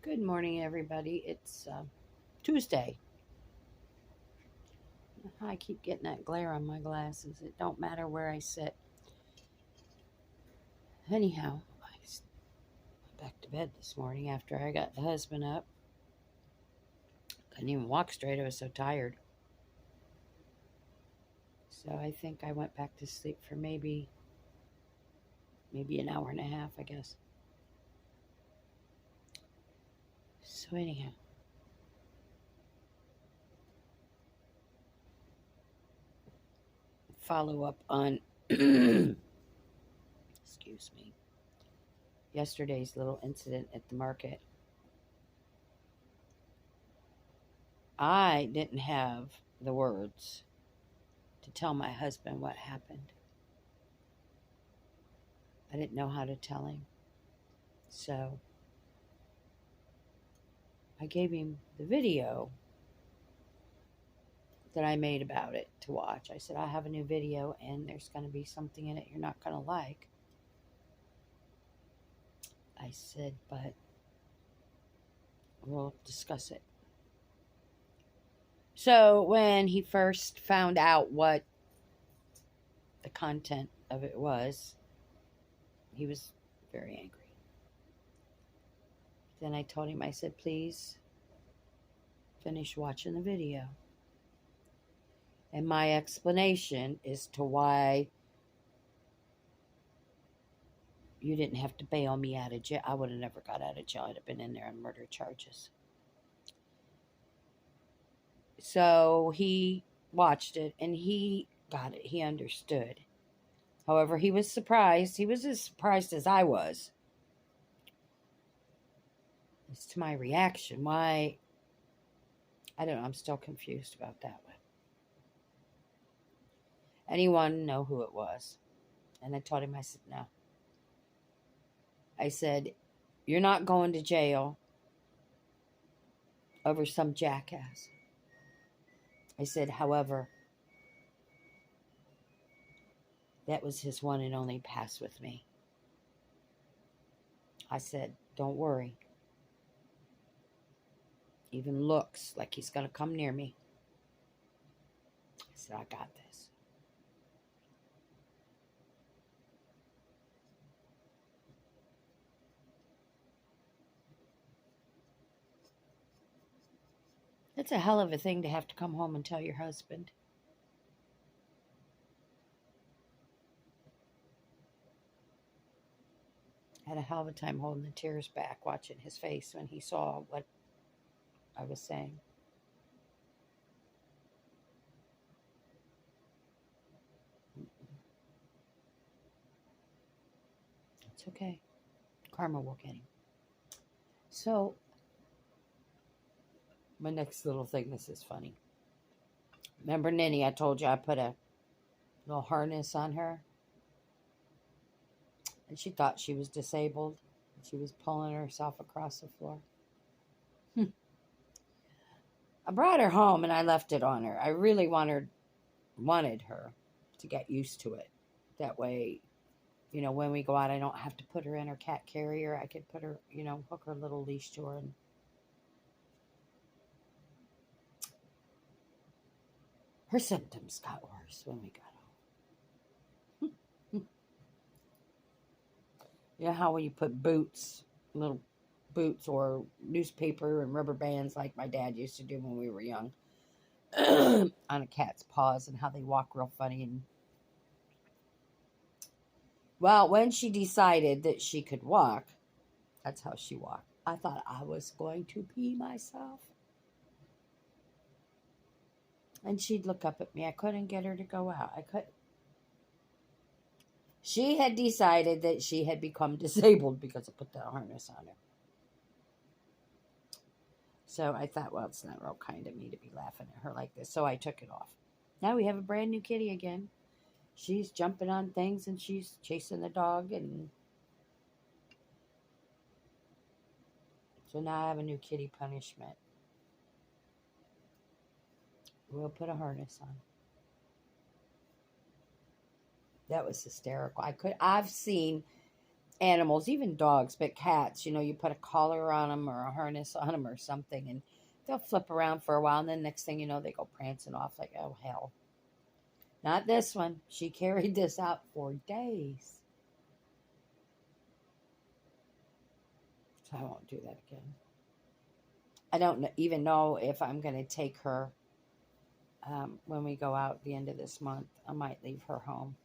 Good morning, everybody. It's Tuesday. I keep getting that glare on my glasses. It don't matter where I sit. Anyhow, went back to bed this morning after I got the husband up. Couldn't even walk straight. I was so tired. So I think I went back to sleep for maybe an hour and a half, I guess. So anyhow, follow up on excuse me, yesterday's little incident at the market. I didn't have the words to tell my husband what happened. I didn't know how to tell him. So I gave him the video that I made about it to watch. I said, I have a new video and there's going to be something in it you're not going to like. I said, but we'll discuss it. So when he first found out what the content of it was, he was very angry. Then I told him, I said, please finish watching the video. And my explanation as to why you didn't have to bail me out of jail. I would have never got out of jail. I'd have been in there on murder charges. So he watched it and he got it. He understood. However, he was surprised. He was as surprised as I was as to my reaction. Why? I don't know. I'm still confused about that one. Anyone know who it was? And I told him, I said, no. I said, you're not going to jail over some jackass. I said, however, that was his one and only pass with me. I said, don't worry. Even looks like he's going to come near me. I said, I got this. It's a hell of a thing to have to come home and tell your husband. I had a hell of a time holding the tears back, watching his face when he saw what I was saying. It's okay. Karma will get him. So, my next little thing, this is funny. Remember Ninny, I told you I put a little harness on her? And she thought she was disabled. She was pulling herself across the floor. I brought her home and I left it on her. I really wanted her to get used to it. That way, when we go out, I don't have to put her in her cat carrier. I could put her, hook her little leash to her. And her symptoms got worse when we got home. You know how when you put little boots or newspaper and rubber bands like my dad used to do when we were young on a cat's paws and how they walk real funny. And well, when she decided that she could walk, that's how she walked. I thought I was going to pee myself. And she'd look up at me. I couldn't get her to go out. I couldn't. She had decided that she had become disabled because I put that harness on her. So I thought, well, it's not real kind of me to be laughing at her like this. So I took it off. Now we have a brand new kitty again. She's jumping on things and she's chasing the dog. And so now I have a new kitty punishment. We'll put a harness on. That was hysterical. I've seen animals, even dogs, but cats, you put a collar on them or a harness on them or something, and they'll flip around for a while, and then next thing you know, they go prancing off like, oh, hell. Not this one. She carried this out for days. So I won't do that again. I don't even know if I'm going to take her when we go out the end of this month. I might leave her home.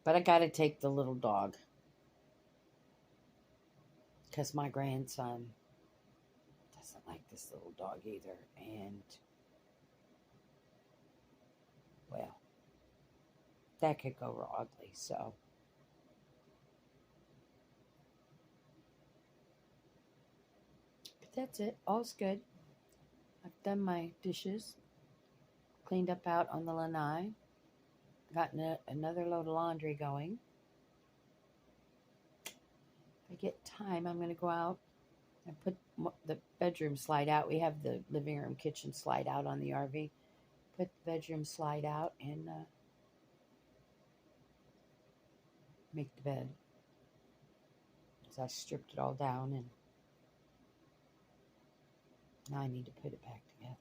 But I got to take the little dog. Because my grandson doesn't like this little dog either. And, well, that could go ugly. So, but that's it. All's good. I've done my dishes. Cleaned up out on the lanai. Gotten another load of laundry going. If I get time, I'm going to go out and put the bedroom slide out. We have the living room kitchen slide out on the RV. Put the bedroom slide out and make the bed. So I stripped it all down, and now I need to put it back together.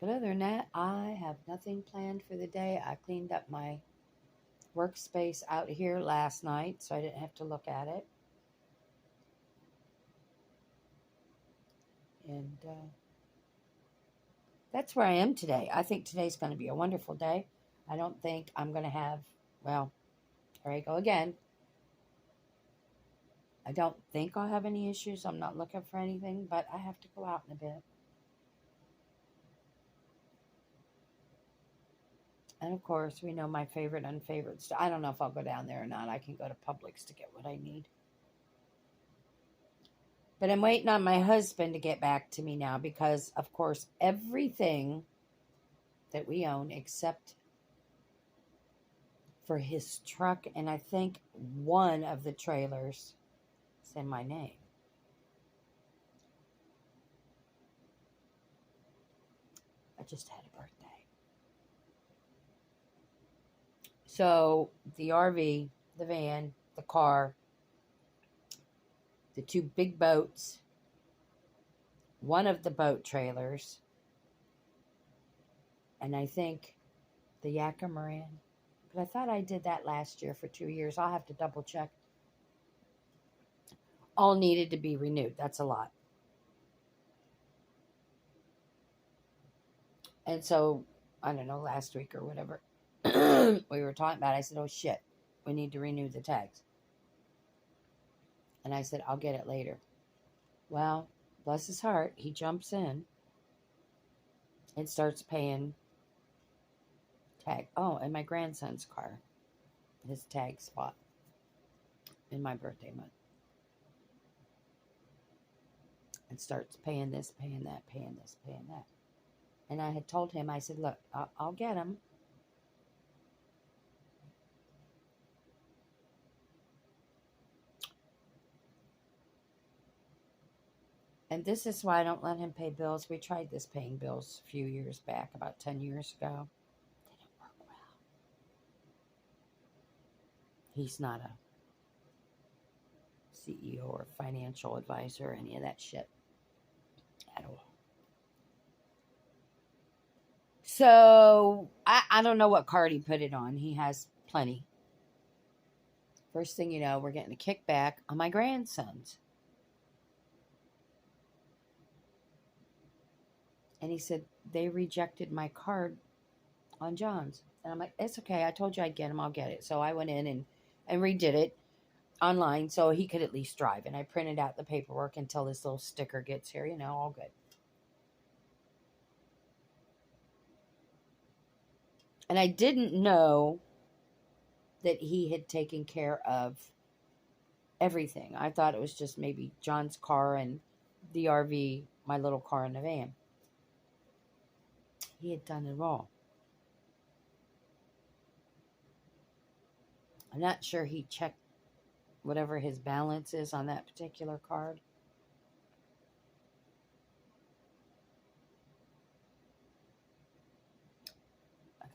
But other than that, I have nothing planned for the day. I cleaned up my workspace out here last night, so I didn't have to look at it. And that's where I am today. I think today's going to be a wonderful day. I don't think I'm going to have, well, here I go again. I don't think I'll have any issues. I'm not looking for anything, but I have to go out in a bit. And of course, we know my favorite, unfavorite stuff. I don't know if I'll go down there or not. I can go to Publix to get what I need. But I'm waiting on my husband to get back to me now because, of course, everything that we own except for his truck and I think one of the trailers is in my name. I just had a birthday. So the RV, the van, the car, the two big boats, one of the boat trailers, and I think the Yakamaran. But I thought I did that last year for 2 years. I'll have to double check. All needed to be renewed. That's a lot. And so, I don't know, last week or whatever, we were talking about it. I said, oh shit, we need to renew the tags. And I said, I'll get it later. Well, bless his heart, he jumps in and starts paying tag. Oh, and my grandson's car, his tag spot in my birthday month. And starts paying this, paying that, paying this, paying that. And I had told him, I said, look, I'll get him. And this is why I don't let him pay bills. We tried this paying bills a few years back, about 10 years ago. It didn't work well. He's not a CEO or financial advisor or any of that shit at all. So, I don't know what card he put it on. He has plenty. First thing you know, we're getting a kickback on my grandson's. And he said, they rejected my card on John's. And I'm like, it's okay. I told you I'd get him. I'll get it. So I went in and redid it online so he could at least drive. And I printed out the paperwork until this little sticker gets here. All good. And I didn't know that he had taken care of everything. I thought it was just maybe John's car and the RV, my little car in the van. He had done it all. I'm not sure he checked whatever his balance is on that particular card.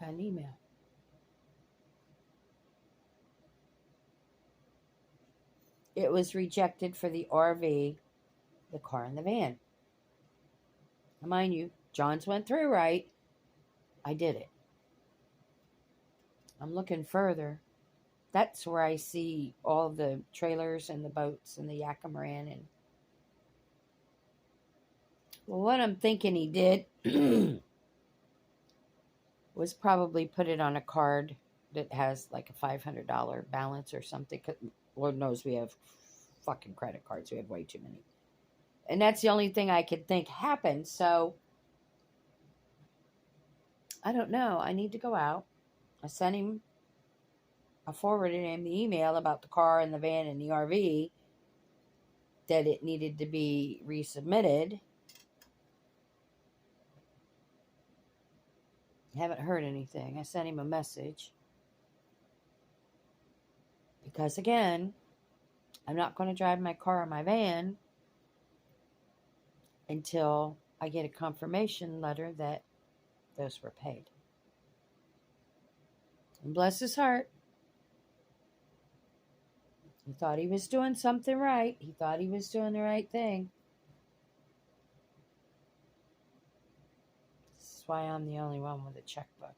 got an email. It was rejected for the RV, the car, and the van. Now, mind you, John's went through right. I did it. I'm looking further. That's where I see all the trailers and the boats and the Yakamaran. And well, what I'm thinking he did was probably put it on a card that has like a $500 balance or something. 'Cause Lord knows we have fucking credit cards. We have way too many. And that's the only thing I could think happened. So I don't know. I need to go out. I forwarded him the email about the car and the van and the RV that it needed to be resubmitted. Haven't heard anything. I sent him a message. Because again, I'm not going to drive my car or my van until I get a confirmation letter that those were paid. And bless his heart, he thought he was doing something right. He thought he was doing the right thing. This is why I'm the only one with a checkbook.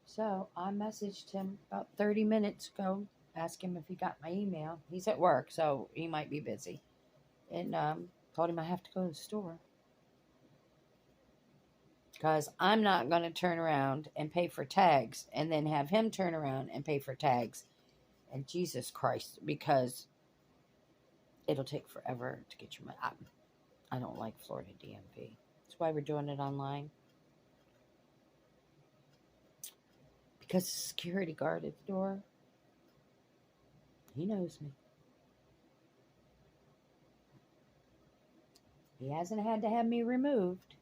So I messaged him about 30 minutes ago, asked him if he got my email. He's at work, so he might be busy. And told him I have to go to the store. Because I'm not going to turn around and pay for tags and then have him turn around and pay for tags. And Jesus Christ, because it'll take forever to get your money. I don't like Florida DMV. That's why we're doing it online. Because the security guard at the door, he knows me. He hasn't had to have me removed,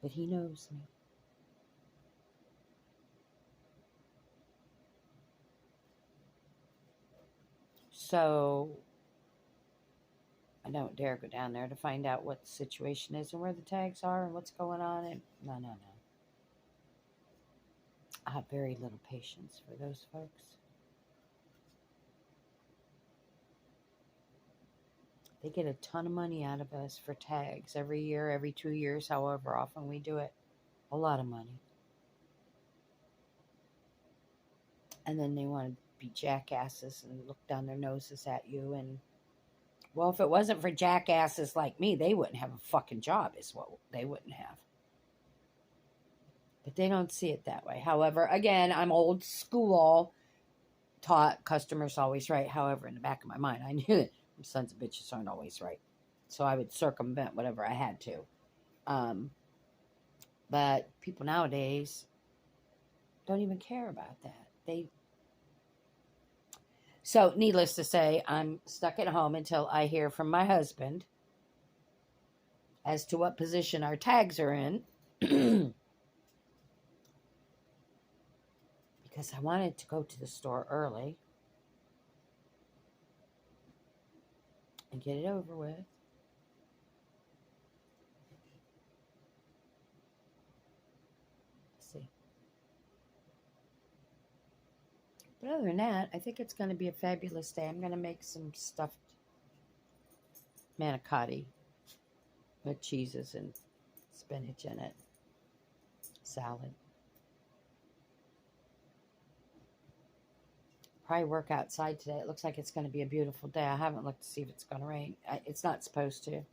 but he knows me. So I don't dare go down there to find out what the situation is and where the tags are and what's going on. And no. I have very little patience for those folks. They get a ton of money out of us for tags every year, every 2 years, however often we do it. A lot of money. And then they want to be jackasses and look down their noses at you. And, well, if it wasn't for jackasses like me, they wouldn't have a fucking job, is what they wouldn't have. But they don't see it that way. However, again, I'm old school, taught customers always right. However, in the back of my mind, I knew that sons of bitches aren't always right. So I would circumvent whatever I had to. But people nowadays don't even care about that. So needless to say, I'm stuck at home until I hear from my husband as to what position our tags are in. Because I wanted to go to the store early and get it over with. Let's see. But other than that, I think it's going to be a fabulous day. I'm going to make some stuffed manicotti with cheeses and spinach in it. Salad. Probably work outside today. It looks like it's going to be a beautiful day. I haven't looked to see if it's going to rain. It's not supposed to.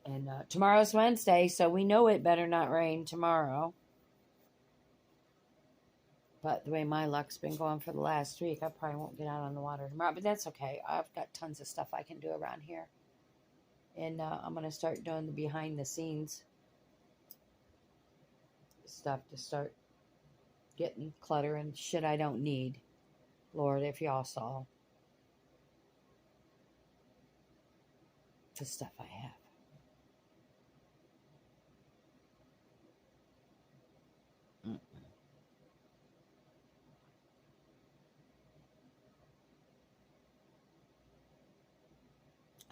And tomorrow's Wednesday, so we know it better not rain tomorrow. But the way my luck's been going for the last week, I probably won't get out on the water tomorrow. But that's okay. I've got tons of stuff I can do around here. And I'm going to start doing the behind-the-scenes stuff to start getting clutter and shit I don't need. Lord, if y'all saw the stuff I have.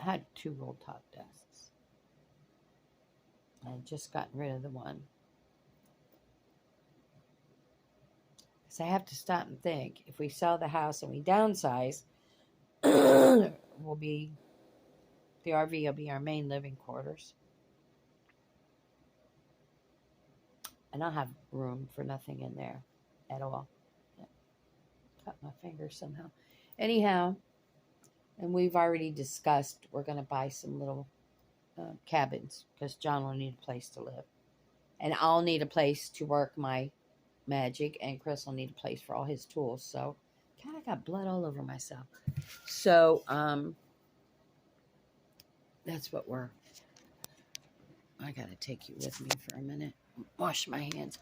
I had 2 roll top desks. I had just gotten rid of the one. Because I have to stop and think. If we sell the house and we downsize, the RV will be our main living quarters. And I'll have room for nothing in there at all. Yeah. Cut my finger somehow. Anyhow, and we've already discussed we're going to buy some little cabins because John will need a place to live. And I'll need a place to work my magic, and Chris will need a place for all his tools. So, kind of got blood all over myself. So, that's what I got to take you with me for a minute. Wash my hands.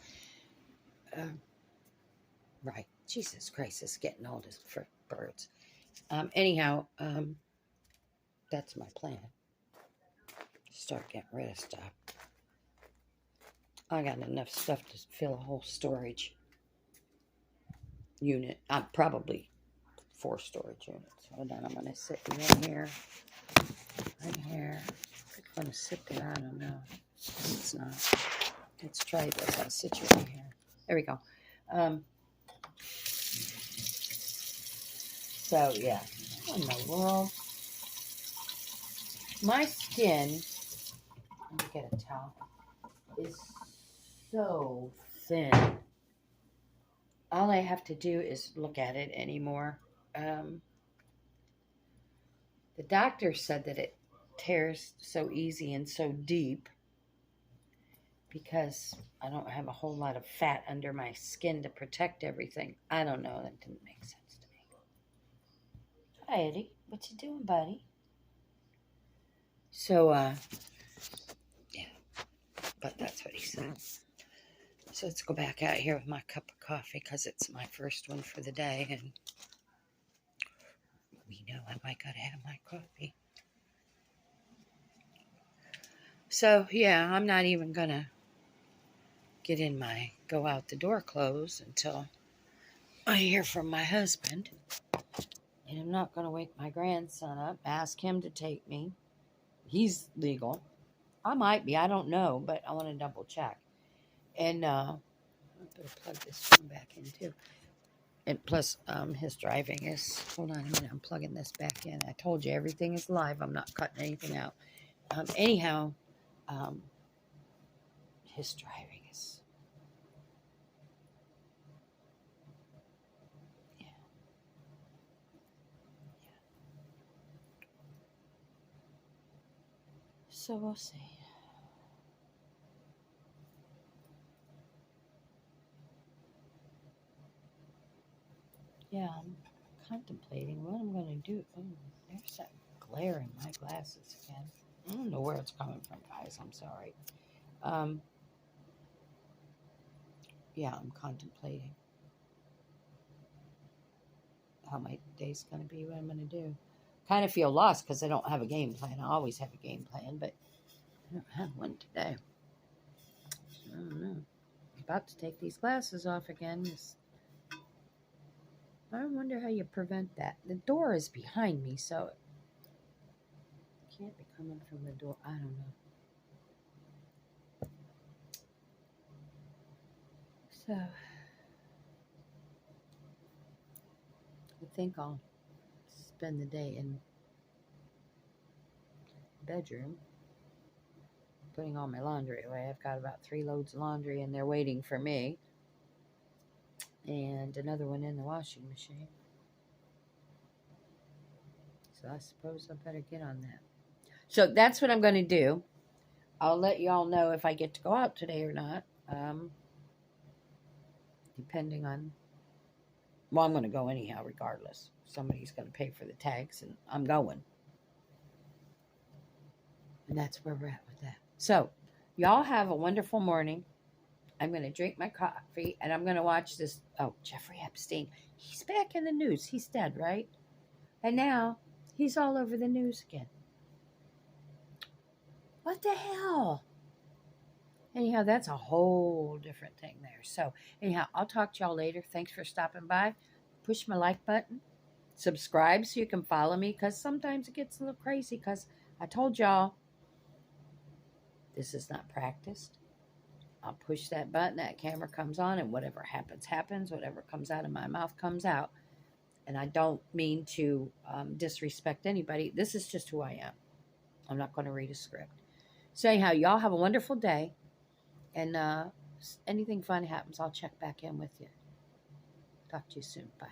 Right. Jesus Christ, it's getting old as frick birds. Anyhow, that's my plan. Start getting rid of stuff. I got enough stuff to fill a whole storage unit. Probably 4 storage units. Hold on, I'm going to sit in here. Right here. If it's going to sit there, I don't know. It's not. Let's try this. I'll sit you right here. There we go. So, yeah. What in the world? My skin, let me get a towel, is so thin. All I have to do is look at it anymore. The doctor said that it tears so easy and so deep because I don't have a whole lot of fat under my skin to protect everything. I don't know. That didn't make sense to me. Hi, Eddie. What you doing, buddy? So, yeah. But that's what he said. So let's go back out here with my cup of coffee because it's my first one for the day. And we know I might gotta have my coffee. So, yeah, I'm not even going to get in my go out the door clothes until I hear from my husband. And I'm not going to wake my grandson up, ask him to take me. He's legal. I might be, I don't know, but I want to double check. And I better plug this one back in too. And plus, his driving is, hold on a minute, I'm plugging this back in. I told you everything is live. I'm not cutting anything out. Anyhow, his driving is, yeah. So we'll see. Yeah, I'm contemplating what I'm going to do. Oh, there's that glare in my glasses again. I don't know where it's coming from, guys. I'm sorry. Yeah, I'm contemplating how my day's going to be, what I'm going to do. Kind of feel lost because I don't have a game plan. I always have a game plan, but I don't have one today. I don't know. I'm about to take these glasses off again. I wonder how you prevent that. The door is behind me, so it can't be coming from the door. I don't know. So, I think I'll spend the day in the bedroom putting all my laundry away. I've got about 3 loads of laundry in there waiting for me. And another one in the washing machine. So I suppose I better get on that. So that's what I'm going to do. I'll let y'all know if I get to go out today or not. Depending on... Well, I'm going to go anyhow regardless. Somebody's going to pay for the tags and I'm going. And that's where we're at with that. So, y'all have a wonderful morning. I'm going to drink my coffee and I'm going to watch this. Oh, Jeffrey Epstein. He's back in the news. He's dead, right? And now he's all over the news again. What the hell? Anyhow, that's a whole different thing there. So, anyhow, I'll talk to y'all later. Thanks for stopping by. Push my like button. Subscribe so you can follow me because sometimes it gets a little crazy because I told y'all this is not practiced. I'll push that button, that camera comes on, and whatever happens, happens. Whatever comes out of my mouth comes out. And I don't mean to disrespect anybody. This is just who I am. I'm not going to read a script. So, anyhow, y'all have a wonderful day. And anything fun happens, I'll check back in with you. Talk to you soon. Bye.